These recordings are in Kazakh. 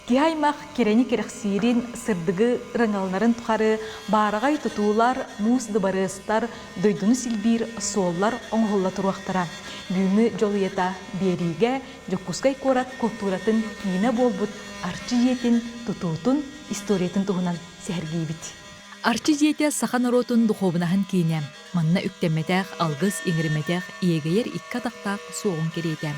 Кихаймах керени керексирин сырдыгы рыңалнарын тухары барагай тутуулар, мус дыбарыстар, дойдуну силбир соллар оңголла туруактара. Бүгүнгү жолуета бериге жоккускай корат культуратын кийине болбут арчы жиетин тутуутун историятын туһунан сәргейбит. Арчы жиете сахан оротун духовнаһын кийине. Манна үктемметех, алгыс иңирметех, иегейер икка тактаак суоғын керейте.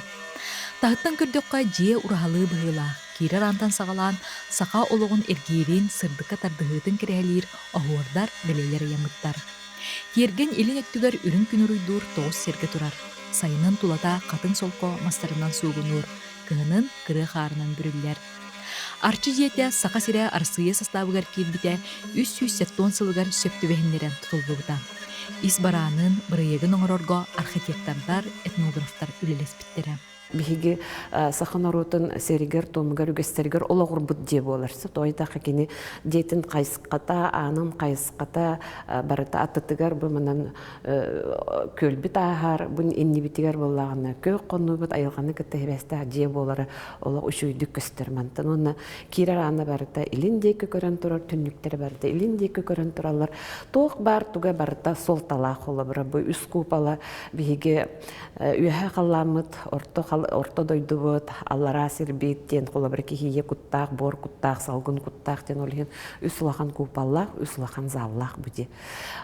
Тахыттан көрдөкка жие урахалы быһыла. Кирер антан сагалаан саха ологун эргиерин сырдыкка тардыһытын кереһэлиир оһуордар белелер ямыттар. Киерген илин өттүгер үрүн күн уруйдуур тоҕус серге турар. Сайынын тулата катын солко мастарынан суугунуур, кыһынын кырыы хаарынан бүрүллер. Арчы жиете саха сире арсыйы составыгар киирбите 370 сылыгар сөптүбэһиннерен тутулбугута. Ис бараанын бырыйыгын оҥорорго архитектордар, этнографтар үлелеспиттере. Биһиги саханорутун серигер томугар үгестеригер ологурбут дие боларсы. Тойдакы кини дейтин кайсыкката, анын кайсыкката барыта аттытыгар буманан көлбүт ахар, бун иннибитигер боллагана көк коннубут айылганы кытта дие болары олог үшүйдүк көстөрмантын. Уна кирер аны барыта илин дейки көрөн турар, түннүктер барыта илин дейки көрөн туралар. Тоок бар туга барыта сол талаак олобура бу үс купала биһиги үйөһө калламыт орто дойдубут, аллара сирбит, тен колобыр кихие куттаах, бор куттаах, салгын куттаах, тен олген үслахан купаллах, үслахан заллах буди.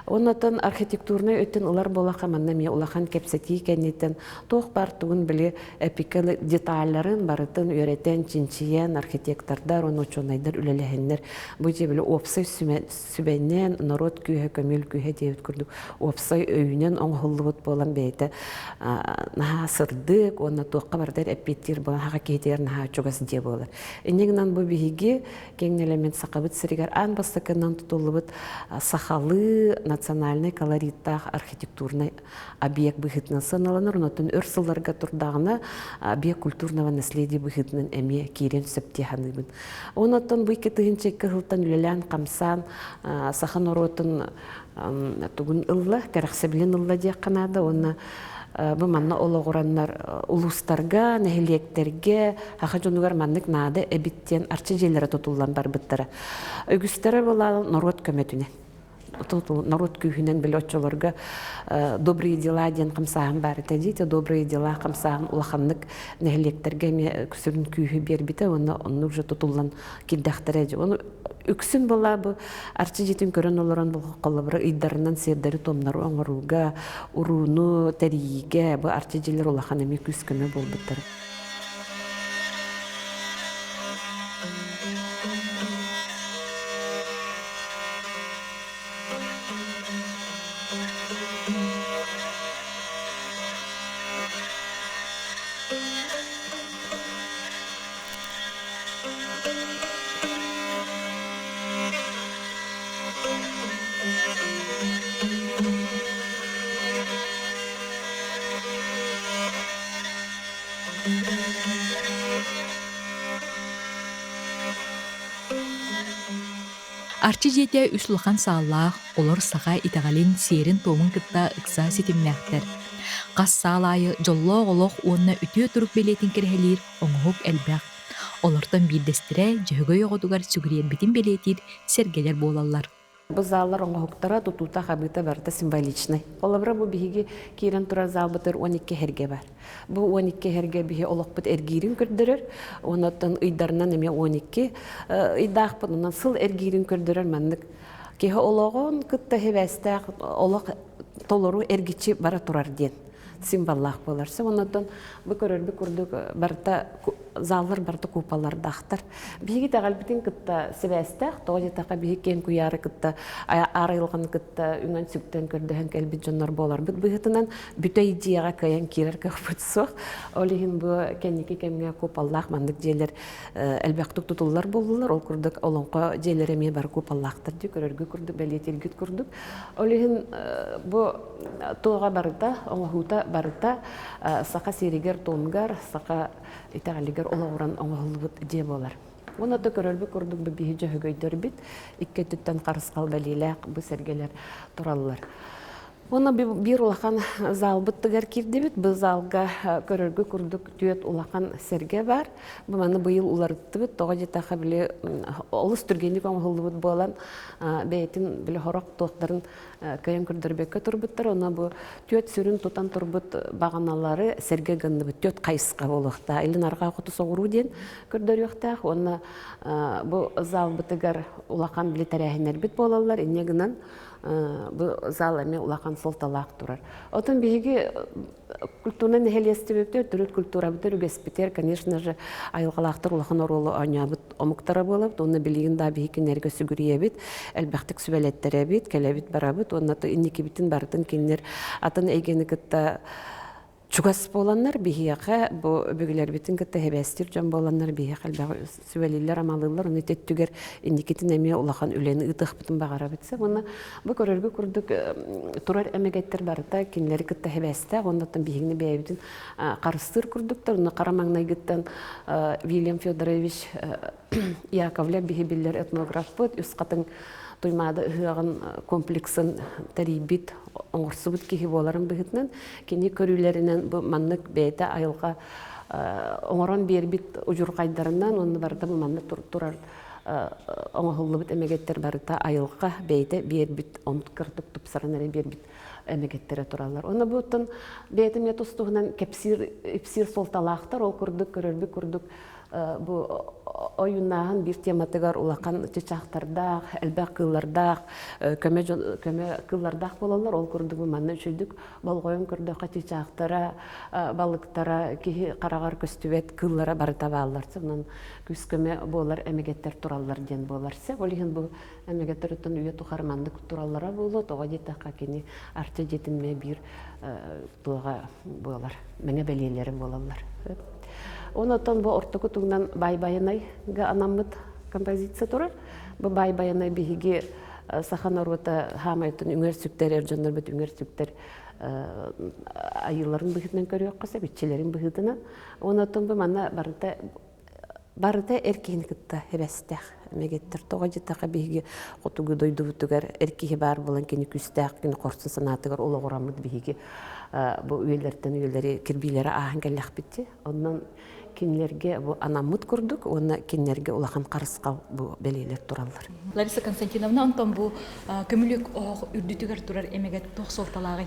Оннотон архитектурный өттен улар болаха манна ме улахан кепсети кеннетен тоқ бар тугун биле эпикалы детальларын барытын үйретен чинчиен архитектордар, оны чонайдар үлелехеннер буди биле опсай сүбеннен народ күйе көмөл күйе дейбит күрдүк. Опсай өйүнен оңголлубут болан бейте наха сырдык, онна тоққа бардар әппеттер болан хаға кейтер наха чугас дие болар. Инегнан бу биһиги кең элемент сақабыт сиригер ан бастакынан тутулубут сахалы национальный колориттах архитектурный объект быхытнан саналаныр, онотон өрсылларга турдагына объект культурного наследия быхытнан эме кирен сөптеханыбын. Онотон бу икки тыгынчекке хылтан үлелен камсан сахан оротун тугун ылла, караксаблин ылла дия канада, онна бу манна ологураннар улустарга, нехилектерге, хахажунугар маннык нады эбиттен арчы жерлері тутуллан барбыттара. Өгүстері бола народ көмөтүнен. Народ күйінен білі отчолорга добрые дела ден қымсағын бары тәдейті, добрые дела қымсағын улаханнык нехилектерге күсірін күйі бербіті, оны уже тутуллан килдақтар әді. Оны үксін бола бұл арчы жетін көрін оларан бұл қолабыры ыйдарынан сердері томнары оңыруға, уруну, тәрейге, бұл арчы жерлер улахан әме күскіні бол бұттары. Арчы жете үслухан сааллаах, олар саға итагалин серин томын кытта ыкса сетимнәхтер. Қас саалайы жоллоғ-олоқ онна үтіе тұрук белетін керхелер оңығып әлбәқ. Олартан билдестіре жөгі оғыдугар сүгірен бітін белетір сергелер болалар. Бу заллар оңғоқтара тутута хабыта барыта символичный. Олабыра бу биһиги кирен тура зал бытыр 12 херге бар. Бу 12 херге биһи олоқ быт эргирин көрдөрөр. Онотон ыйдарынан эме 12 ыйдаах бунан сыл эргирин көрдөрөр маннык. Кеһе ологон кытта хевестак олоқ толору эргичи бара турар ден. Символлах боларсы. Онотон бу көрөрбү курдук барыта заллар барыта купалар дахтар. Биһиги тагалбитин кытта себестак, тоҗетака биһи кен куяры кытта арылган кытта үңөн сүктен көрдөһөн келбит жоннор болар. Бит быһытынан бүтөй идеяга каян кирер капытсак, олихин бу кенники кемге купаллах мандык жерлер элбектик тутуллар болдулар. Ол курдук олонко жерлер эме бар купаллахтар ди көрөргө курдук, белетилгит курдук. Олихин бу тоога барыта, оңохута барыта сака серигер томгар, сака итагалигер олагуран оңголбут дие болар. Оны да көрөлбү курдук бу биһи жөһөгөйдөр бит, икке түттен карыскал белилек бу сергелер тураллар. Оны бир улахан зал бұттығар кирдебет, бұл залға көріргі күрдік түйет улахан серге бар. Бұл маны бұйыл уларытты бет, тоға жетақа біле олыс түргенік оңғылы бұд болан бәйтін біле хорақ тоқтарын көйен күрдірбекке тұрбыттыр. Оны бұл түйет сүрін тұтан тұрбыт бағаналары серге гынды бұд, түйет қайысқа болуқта. Илін арға құты соғыру ден күрдір өқтақ. Оны бұл зал бұттығар улахан біле тәрәхінер бет болалар, инегінен бұл зал әме улақан солталақ тұрар. Отын бейге культурны нәхелесті бөптер, түріт культура бұтыр үгеспетер, конечно же, айылғалақтыр улақан оролы ойнабыт омықтара болып, оны білеген да бейген әрге сүгірие бет, әлбәқтік сүбәлеттері бет, кәләбет барабыт, оны инеке бітін бардың кенлер атын әйгені күтті чугас боланнар бихияқа, бұл өбігілер бетін күтті хәбәстір жан боланнар бихияқа, әлбәғы сүбәлелер, амалылар, оны тәттігер индикетін әме улақан үлені ұтық бітін бағара бітсе. Оны бұл көрергі күрдік тұрар әмегеттер барыта, кенлері күтті хәбәсті, оннаттан бихігіні бәйбітін қарыстыр күрдіктір, оны қарамаңнай күттен Вильям Федорович Яковлев бихибиллер этнограф бұд, үс қатын туймады ыһыагын комплексын тарибит оңорсубут кихи боларын быһытнан кини көрүлеринен бу маннык бейте айылга оңорон бербит ужур кайдарынан онны барда бу манны турар оңохуллубут эмегеттер барыта айылга бейте бербит омут кыртып тупсаранары бербит эмегеттере туралар. Оны бутун бейте метустугунан ипсир солталаактар ол курдук көрөрбү курдук бу ойуннағын бір тематыгар улақан чечақтардақ, әлбәқ кыллардақ, көме кыллардақ болалар, ол көрдігі манны үшілдік балғойын көрдіға чечақтара, балықтара, кейі қарағар көстүбет кыллара барыта бағаларсы, мұнан күз көме болар әмегеттер туралар ден боларсы. Олеген бұл әмегеттер үттін үйе тұқарманды туралара болу, тоға жетаққа кені арты жетінме бір туға болар, мәне бәлелері болалар. Онотон бұл ортықы тұғынан бай-байынайға анамыд композиция тұрар. Бұл бай-байынай бігіге сахан орғыта хамайтын үңер сүктер, әржондар бұд үңер сүктер айыларын бұғытынан көрі өққаса, бітчелерін бұғытынан. Онотон бұл мана барыта әркейін күтті әбәстәқ мәгеттір. Тоға жетаға бігіге құтығы дойды бұтығар әркейі бар болан кені күстәқ, кені қорсын санатығар олы ғорамыд бігіге бұл үйелерден үйелері кірбейлері ағын кәліқ бітті. Оннан кенлерге бұл анамыд күрдік, оны кенлерге улахан қарысқал бұл бәлейлер туралар. Лариса Константиновна, онтан бұл көмілік оғы үрдітігер турар әмегет тоқ солталағы?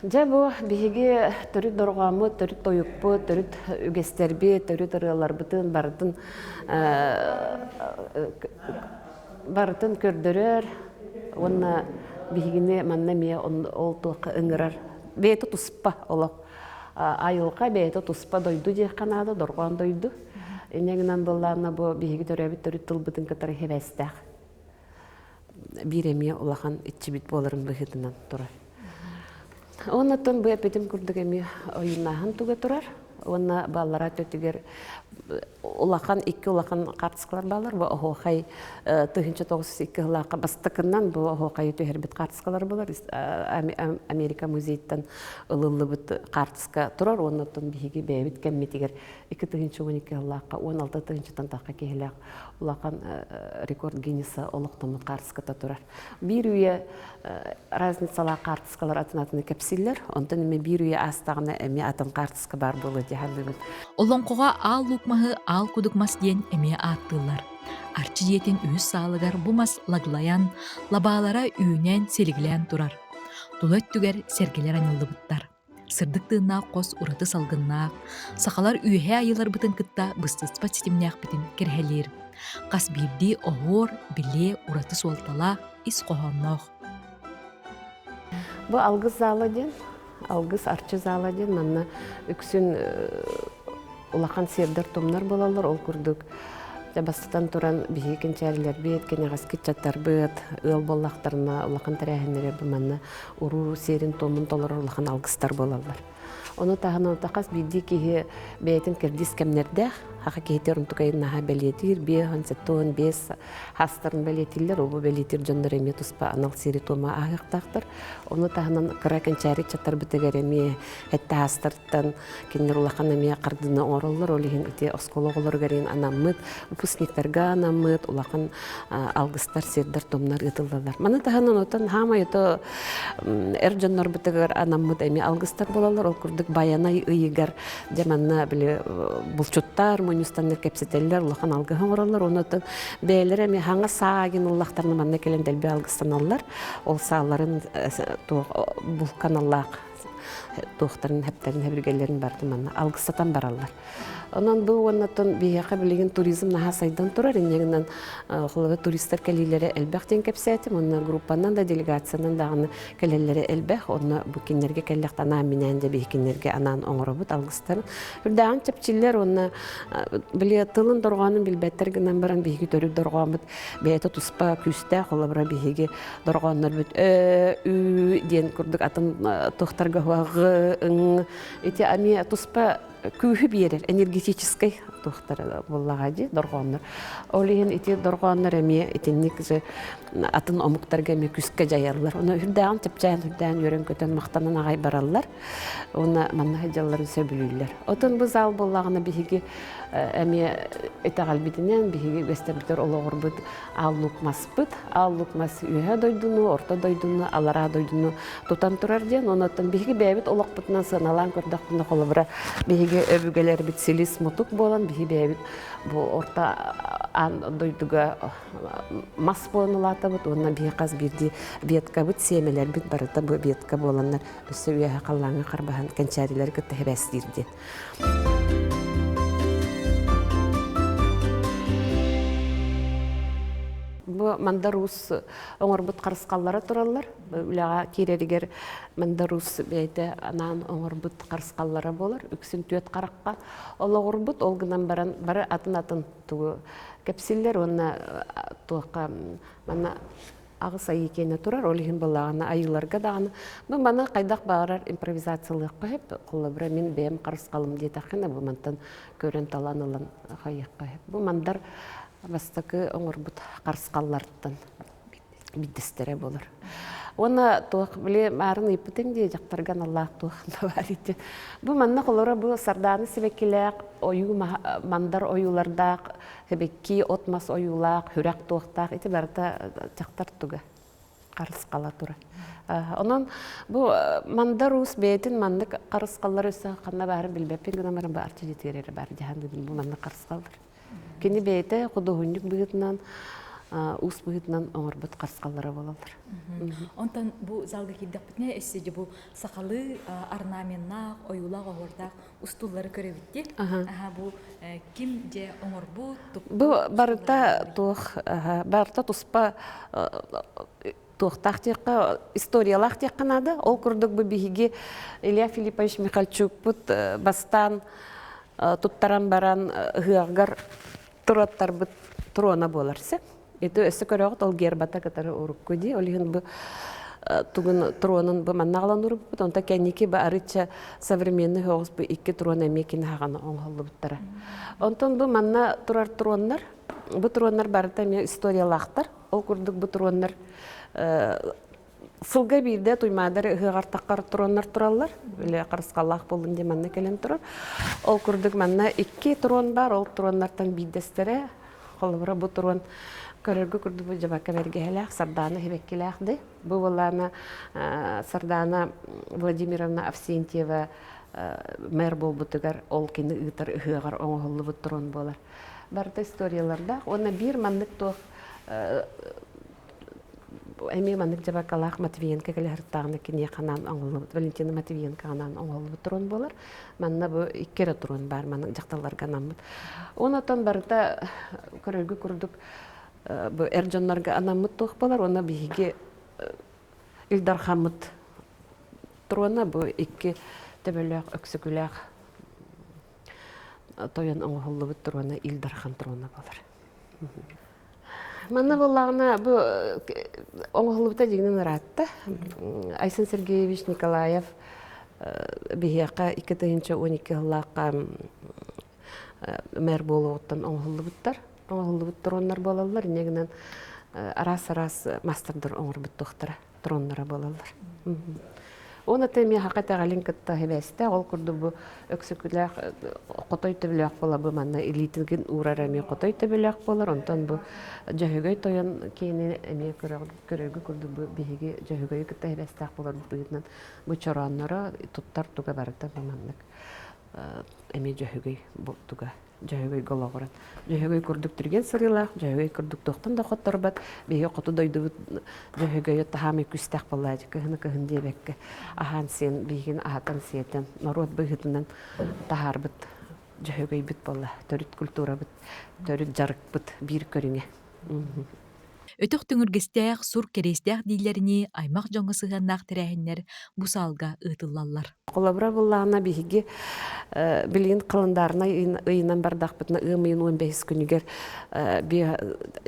Жа бұл бігеге түрі дұрғамы, түрі тойықпы, түрі үгестербе, түрі тұрғалар бұтын барытын көрдірер, оны бігеге манна мия ол тұқы ұңырар. Бейті тұспа олық. Айылға бейті тұспа дойду жек қанады, дұрған дойду. Енегінен болағына бұл бейгі төрәбі түрі тұлбытын кітары хевәстәқ. Биреме олақан итчебит боларын бұғытынан тұрар. Оннаттан бұл әпетім күрдік әме ойынағын түгі тұрар. Оны баллара төтігер улақан, екі улақан қартысқалар балар. Бұл оғай 1992 ұлақа бастықынан бұл оғай өтігер біт қартысқалар балар. Америка музейттен ұлылы біт қартысқа тұрар. Оннаттан бейге бәйбіт кәмметігер 2012 ұлақа 16 тантаққа кейліғ улақан рекорд Гиннеса олықтамыд қартысқата тұрар. Bir үйе разницала қартысқалар атын-атыны кәпсілер. Онтан әме бір үйе астағына әме атын қартысқа бар болы. Олонқоға ал лукмаһы ал кудукмас ден әме аттылар. Арчы диетен үз сағылығар бұмас лаглаян, лабалара үйінен селігілен тұрар. Тулат түгер сергелер анылды бұттар. Сырдықтығына қос ұраты салғынна, сақалар үйе айылар бұтын кытта бұстыспа системнәқ бітін керхелер. Қас бірді оғыр, біле, ұраты суалтала, ис қоғаннақ. Бұл алғыз залы ден. Алгыс арчы залы ден, манна үксін улақан сердер томнар болалар, ол күрдік. Бастықтан тұран бейген чәрілер бейт, кені ғаскет жаттар бейт, ұл боллақтарына улақан тәрәхінері бұл манна ұру серін томын толар улақан алгыстар болалар. Оны тағын алтақас бейді кейі бәйтін кірдіс кәмнердәқ, Хака кейтерін тұқайын бәлетір, 5 хастарын бәлетілер, ол бәлетір жондар әме тұспа анал сері тома ағықтақтыр. Оны тағынан қыракен чәрі чаттар бітігер әме әтті хастырттан кендер улақан әме қардыны орылыр, олеген өте оскологылар гәрген анамыд, выпускниктарға анамыд, улақан алғыстар сердар томнар ұтылдалар. Маны тағынан отан хама ето әр жондар бітігер анамыд әме алғыстар болалар, ол күрдік баянай ұйығар жаманна біле бұлчуттар, мөнюстаннер кепсетеллер, улахан алгыһын оралар, онотын бәйлер әме хаңа саагин уллахтарны манна келен дәлбе алгыстан аллар, ол сааларын бұл каналлақ туқтарын, хәптәрін, хәбіргелерін барды манна алгыстатан баралар. Онан бұл оннатын бейяқа білеген туризм наға сайдан тұрар, енегінен құлығы туристер кәлейлері әлбәқтен кәпсәтім, онна группанан да делегацияның дағыны кәлелері әлбәқ, онна бүкенлерге кәлләқті ана менен де бейкенлерге анан оңырабыт алғыстарын. Үрдәғын чәпчілер, онна біле тылын дұрғанын білбәттергінен баран бейгі төріп дұрғамыд, бәйті тұспа күсті қолабыра бейгі дұрғаныр бүт ден күрдік атын тоқтарға хуағы, еті әме тұспа күйі берер, энергетической тухтары боллагади доргоннор. Олиен ити доргоннор эме итинник же атын омуктарга эме күскө жаялар. Оны үрдән тепчән үрдән йөрен көтөн мактанан агай бараллар. Оны манна хаҗалларын сөбүлүләр. Отын бу зал боллагына биһиги эме этагал битенен биһиги гөстөрбүтөр ологор бут аллукмаспыт. Аллукмас үһә дойдуну, орта дойдуну, алара дойдуну тутан турар ден. Онотон биһиги бәбит олокпутнан сыналан көрдәкне колыбыра биһиги өбүгелер бит силис мутук болан биһи бәбит бу орта ан дойдуга мас боланулата бут. Онна биһи каз бирди бетка бут семелер бит барыта бу бетка боланнар өсө үһә каллаңы карбахан канчарилер кытты хәбәс дирди. Бу мандарус оңорбут карыскаллары тураллар. Үлага киреригер мандарус бейте анан оңорбут карыскаллары болар. Үксүн төт каракка ологорбут олгынан бары атын тугу кепсиллер онна туакка мана агысай экени турар. Олихин балагына айыларга даганы. Бу мана кайдак барар импровизациялык кылып кулыбра мен бем карыскалым детакына бу мантан көрөн таланылын хайыкка. Бу мандар Вастакы оңорбут карыскаллардан биддестере болар. Оны туак биле марын ипитен де жактарган Аллах туакында бар ите. Бу манна колора бу сарданы себекилек ою мандар оюларда себекки отмас оюлак хүрәк туактак ите барда жактар туга карыскала тура. Онон бу мандар ус бетин манны карыскаллар өсө кандай бары билбеппин гына марын барча жетерер бар жаһандын бу манны карыскаллар. Кені бейте құдығынник бұғытынан, ұс бұғытынан оңырбыт қарсқалары болалар. Онтан бұл залға келдік бітіне әседі бұл сақалы орнаменнақ, ойулақ оғырдақ ұстулары көребітте. Бұл кім де оңырбыт? Бұл барыта тұспа туақтақ текқа, историялақ текқанады. Ол күрдік бұл бейге Илья Филиппович Михальчук бұт бастан туттаран баран ғығар тұраттар бұт тұрона боларсы. Еті өсі көріғыт ол гербата катары ұрық көде. Олығын бұл тұғын тұронын бұл маннағылан ұрып бұт. Онта кәнеке бұл арыча современный хоғыз бұл 2 тұрон әмекені хағаны оңғылы бұттара. Онтан бұл манна тұрар тұронлар. Бұл тұронлар барыта мен историялақтар. Ол күрдік бұл тұронлар сылға бирде туймадар ғығартаққар тұронлар тұралар. Үлі қарысқалақ болын де манна келен тұрар. Ол күрдік манна 2 тұрон бар. Ол тұронлартан бидестері. Қолыбыра бұл тұрон көріргі күрді бұл жабаққа бәргелек, Сардана хебеккелек. Бұл олана Сардана Владимировна Авсентьева мэр бол бұтығар. Ол кені ұйтар ғығар оңғылы бұл тұрон болар. Барыта историяларда. Оны бір маннық тоқ Эми маннык жабакалах Матвиенко келертагына кине канан оңолу Валентина Матвиенко канан оңолу турун болар. Манна бу 2 турун бар маннык жакталарга намыт. Онотон барда көрөгү курдук бу эржоннарга анамыт тох болар. Оны биге Илдар Хамыт туруна бу 2 төбөлөк өксүгүлөк тоян оңолу туруна Илдар Хан туруна болар. Манна болағына бұл оңғылыбыта дегенін ұратты. Айсан Сергеевич Николаев бейяқа 2012 ғылаққа мэр болуоттан оңхоллубуттар. Оңхоллубуттар оннар болалар. Негинен арас мастердер оңорбут тохтара троннара болалар. Оны теме хаката галин кытта хебесте ол курду бу өксүкүләк котой төбүләк бола бу манна элитинген урарами котой төбүләк болар. Онтан бу жахыгай тоян кейне эме көрөгү курду бу биһиги жахыгай кытта хебесте болар быгытнан бу чораннара туттар туга барыта маннык. Эме жахыгай туга жахыгай гологорат. Жахыгай курдук түрген сырыла, жахыгай курдук токтон да котторбат. Биһи коту дойду жахыгай тахами күстәк боллады. Кыһын дебекке. Ахан сен биһигин ахатан сиетен народ быгытынан тахарбыт жахыгай бит болла. Төрүт культура бит, төрүт жарык бит бир көрүңе. Өтөх түңүргестәк сур керестәк диләрне аймак жоңгысыганнак тирәһеннәр бу салга ытыллалар. Колабра буллана биһиги билин кылындарына ыйынан бардакпытна ымын 15 күнүгер би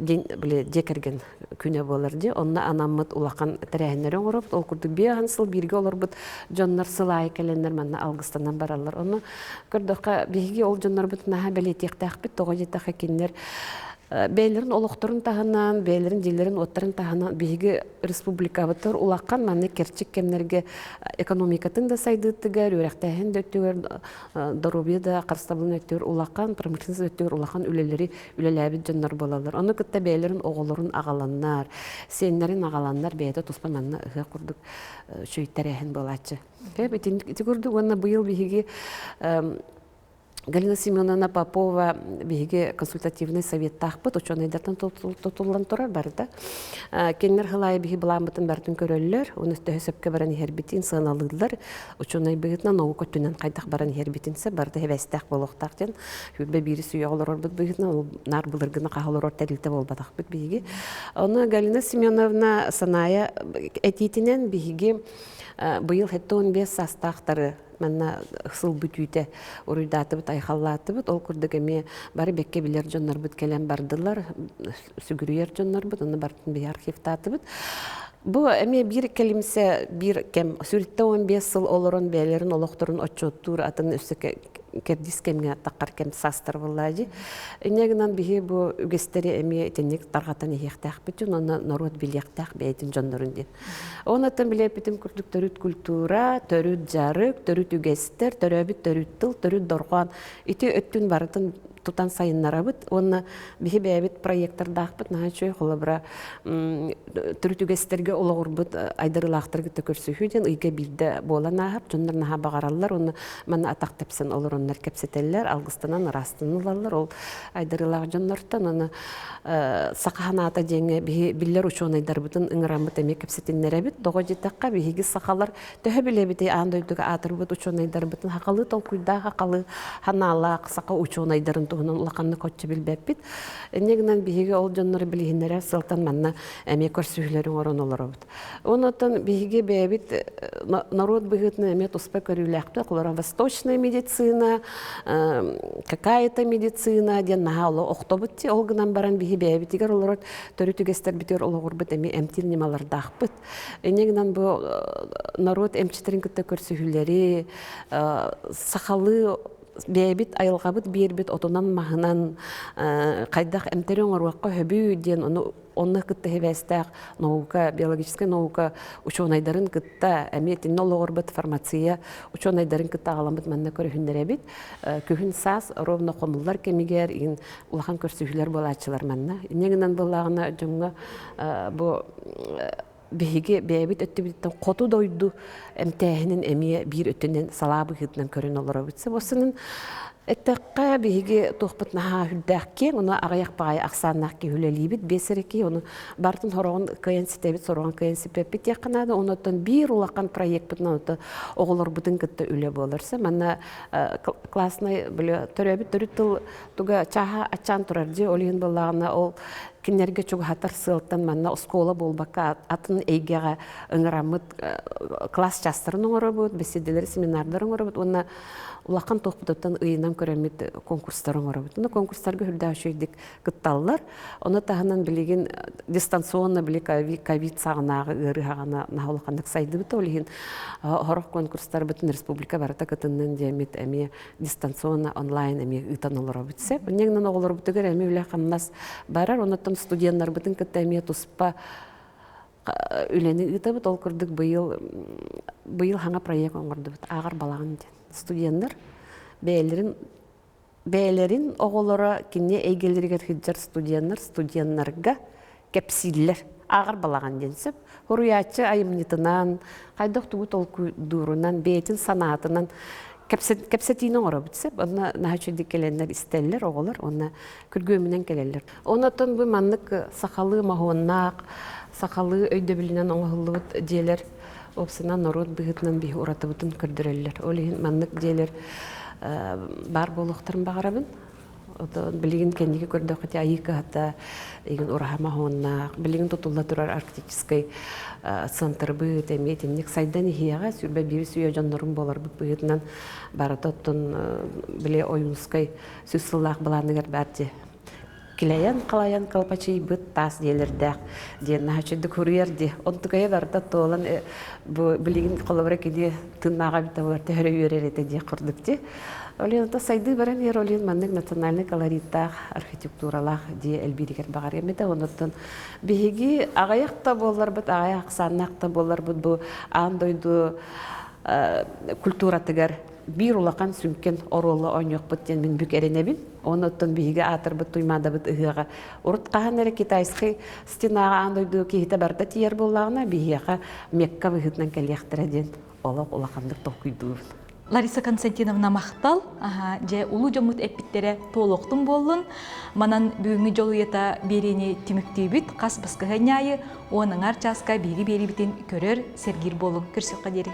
биле декерген күнө болар ди. Онна анаммыт улакан тирәһеннәр оңроп, ол курдук би хансыл бирге олорбут жоннар сылай келеннер манна алгыстанан баралар. Оны көрдөккө биһиги ол жоннор бут наха белетектак бит тога жетак экеннер. Бейлерин олоқторын таханан, бейлерин дилерин оттарын таханан биһиги республика бытыр улаккан манны керчик кемнерге экономикатын да сайдыттыгар, үрәктәһен дә өттүгөр, доробида карстабылын өттүгөр улаккан, промышленность өттүгөр улаккан үлеләбит жоннор болалар. Аны кытта бейлерин оголорун агаланнар, сеннерин агаланнар бейте туспа манны ыга курдук шөйттәрәһен болачы. Бетин тигурду уонна быйыл биһиги Галина Семеновна Попова биһиги консультативный совет тахпыт, ученыйдартан тотуллан турар барда. Кеннер хылай биһи буламытын бартын көрөллөр, уну төһөсөпкө баран хербитин сыналыдылар. Ученый быгытна наука түнен кайдак баран хербитинсе барды хевестак болохтактен хүббе бири суяголор бит быгытна нар булыргына кахалор тәрилте болбадак бит биһиги. Аны Галина Семеновна саная этитинен биһиги быйыл 15 састактары манна хсыл бүтүтэ уруйдаты бит айхаллаты бит ол курдук эме бары бекке билер жоннор бит келен бардылар сүгүрүер жоннор бит аны бартын би архивтаты бит. Бу эме бир келимсе бир кем сүрүттө 15 жыл олорон бээлерин олокторун отчоттур атын үсөкө кердис кемге таккар кем састар буллажы. Негинен биһи бу үгестери эме тенник таргатан ихтах бүтүн аны народ билектах бейтин жоннорун ден. Онотон билеп битим курдук төрүт культура, төрүт жарык, төрүт үгестер, төрөбүт төрүт тыл, төрүт доргон ити өттүн бартын тутан сайыннарабыт, оны биһи бәбит проекттардахпыт, нахачой холобра түрүтүгестерге ологурбыт айдырылактыргы төкөрсүхүден ыйга бирде боланахап, жондар наха багараллар, оны мана атак тепсен олороннар кепсетеллер, алгыстанан растынылалар, ол айдырылак жоннортан, оны сакаханата жеңе биһи биллер учонайдарбытын ыңырамыт эме кепсетиннеребит, дого житакка биһиги сакалар төһө билебите андойдуга атырбыт учонайдарбытын хакалы толкуйда хакалы ханалак сака учонайдарын туһунан улаканны котчу билбеппит. Негинен биһиги ол жоннор билихиннере сылтан манна эме көрсүлөрүн орон олоробут. Онотон биһиги бэбит народ быгытны эме туспа көрүләкте, кулара восточная медицина, какая-то медицина ден нахалы октобут, ол гынан баран биһи бэбитигер олорот төрүтүгестер битер ологурбут эме эмтирнималардахпыт. Негинен бу народ эмчитерин кытта көрсүлөри сахалы бэбит айылгабыт бирбит отунан махынан кайдах эмтерен оруакка хөбүү ден онны кытта хевестак наука, биологическая наука ученыйдарын кытта эметин ологорбут фармация ученыйдарын кытта агаламыт манна көрүхүндеребит күхүн сас ровно комуллар кемигер ин улахан көрсүхүлөр болачылар манна. Негинен булагына жоңга бу биһиги бэбит өттүбүттен коту дойду эмтээхинин эми бир өттүнен салабы хытынан көрөн олоробутса босунун эттекка биһиги тухпут наха хүддәкке уну агаяк багай аксаннакки хүлелибит бесереки уну бартын хорогон кыйынситебит сорогон кыйынсипепит якынады онотон бир улакан проект бутун оголор бутун кытта үле болорса манна классный биле төрөбүт төрүт тыл туга чаха ачан турар же олин баллагына ол кинерге чугатар сылтан манна оскола болбакка атын эйгега ыңырамыт класс частарын оңоробут, беседелер, семинардар оңоробут, онна улақан тоқпытыптан ыйынан көрәмет конкурстар оңоробут. Оны конкурстарга хүрдә шөйдик кытталлар. Оны тағынан билеген дистанционно биле ковид сағынағы ыры хағана нахулақандық сайды бит олеген хорох конкурстар бітін республика барата кытыннан диамет әме дистанционно онлайн әме ытан олар бітсе. Неңнен оғылар бітігер әме үлі қамнас барар, онаттан студенттар бітін кытта әме туспа үлені ыта бит, ол күрдік бұйыл хаңа проект оңырды бит, ағар балағын ден. Студенттар бәйлерін оғылары кенне әйгелерігер хиджар студенттарға кәпсиллер ағар балаған денсіп, хуруячы айымнетынан, қайдық тұғыт ол дұрынан, бәйтін санатынан кәпсетейін оңыра бітсіп, оны нағачыды келендер істелілер оғылар, оны күргөмінен келелер. Онатын бұл маннық сақалы мағуыннақ, сақалы өйді білінен оңғылы бұд дейлер, опсынан народ бұғытынан бейі ұраты бұтын күрдірелер. Олеген маннық дейлер бар болуқтарын бағарабын. Білеген кендеге көрді өқіте айықы ғата еген ұрахама ғоннақ, білеген тұтылда тұрар арктическай центр бұғыт әметіннік сайдан ехияға сүрбә бері сүйе жанларым болар бұғытынан бары тұттын біле ойынысқай сөз сыллақ бұланығар бәрде. Килаян қалаян қалпачай бұт тас делердәқ, ден нағачыды көрерді. Онтығая барда толан білеген қолабыра кеде тыннаға біта оларды өрі өререді де құрдық де. Олен сайды баран ер олен манның национальный колориттақ, архитектуралақ де әлберігер бағар емеді. Онықтан бейге ағаяқта болар бұд, ағаяқ саннақта болар бұд, бұл андойды культуратығар bir улақан сүнкен оролы ойнық бұттен мен бүк әренебін. Оны ұттын бейге атыр бұт туймада бұт ұғыға. Ұрыт қаған әрі китайсқы стенаға андойды кейті барда тиер болағына бейге мекка бұғытнан кәлияқтіреден олақ улақандық тоқүйді. Лариса Константиновна мақтал, же улу жомут эппиттере толоқтың болын. Манан бүгінгі жолу ета берені түміктей бүт, қас басқыға няйы, оның арчасқа бейгі бері бітін көрер сергер болын. Көрсек қадері.